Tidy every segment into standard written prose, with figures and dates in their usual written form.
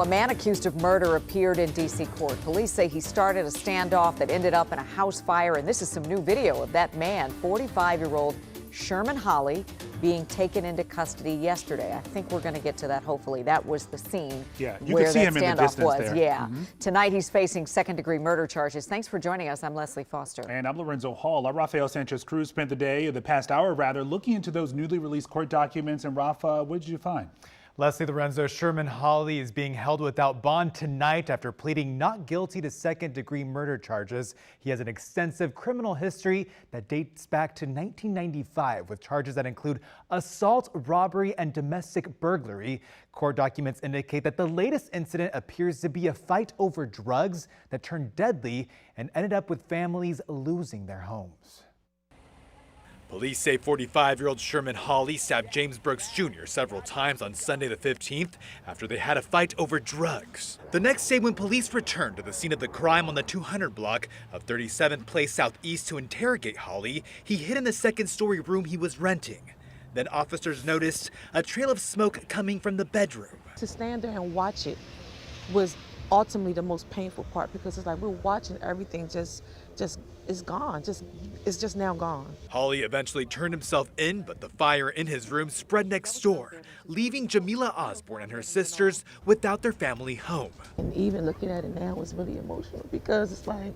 A man accused of murder appeared in D.C. court. Police say he started a standoff that ended up in a house fire, and this is some new video of that man, 45-year-old Sherman Holley, being taken into custody yesterday. I think we're going to get to that, hopefully. That was the scene where that standoff was. There. Yeah. Tonight he's facing second-degree murder charges. Thanks for joining us. I'm Leslie Foster. And I'm Lorenzo Hall. Our Rafael Sanchez Cruz spent the past hour looking into those newly released court documents. And Rafa, what did you find? Leslie, Lorenzo, Sherman Holley is being held without bond tonight after pleading not guilty to second-degree murder charges. He has an extensive criminal history that dates back to 1995 with charges that include assault, robbery, and domestic burglary. Court documents indicate that the latest incident appears to be a fight over drugs that turned deadly and ended up with families losing their homes. Police say 45-year-old Sherman Holley stabbed James Brooks Jr. several times on Sunday the 15th after they had a fight over drugs. The next day, when police returned to the scene of the crime on the 200 block of 37th Place Southeast to interrogate Holley, he hid in the second-story room he was renting. Then officers noticed a trail of smoke coming from the bedroom. To stand there and watch it was ultimately the most painful part, because it's like we're watching everything just is gone. It's just now gone. Holley eventually turned himself in, but the fire in his room spread next door, leaving Jamila Osborne and her sisters without their family home. And even looking at it now is really emotional, because it's like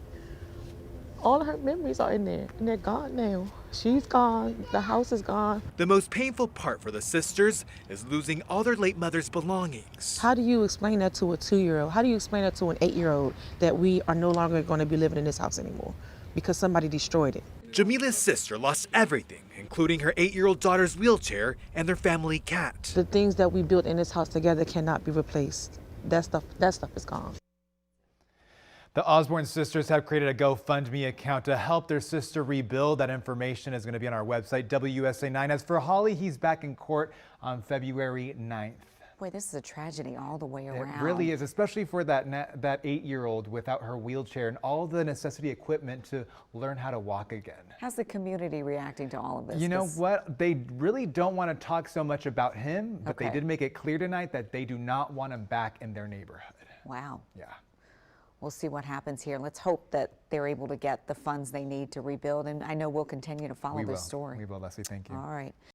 all of her memories are in there, and they're gone now. She's gone, the house is gone. The most painful part for the sisters is losing all their late mother's belongings. How do you explain that to a 2-year-old? How do you explain that to an 8-year-old that we are no longer going to be living in this house anymore because somebody destroyed it? Jamila's sister lost everything, including her 8-year-old daughter's wheelchair and their family cat. The things that we built in this house together cannot be replaced. That stuff is gone. The Osborne sisters have created a GoFundMe account to help their sister rebuild. That information is going to be on our website, WUSA9. As for Holley, he's back in court on February 9th. Boy, this is a tragedy all the way around. It really is, especially for that 8-year-old without her wheelchair and all the necessity equipment to learn how to walk again. How's the community reacting to all of this? You know what? They really don't want to talk so much about him, but they did make it clear tonight that they do not want him back in their neighborhood. Wow. Yeah. We'll see what happens here. Let's hope that they're able to get the funds they need to rebuild. And I know we'll continue to follow this story. We will, Leslie. Thank you. All right.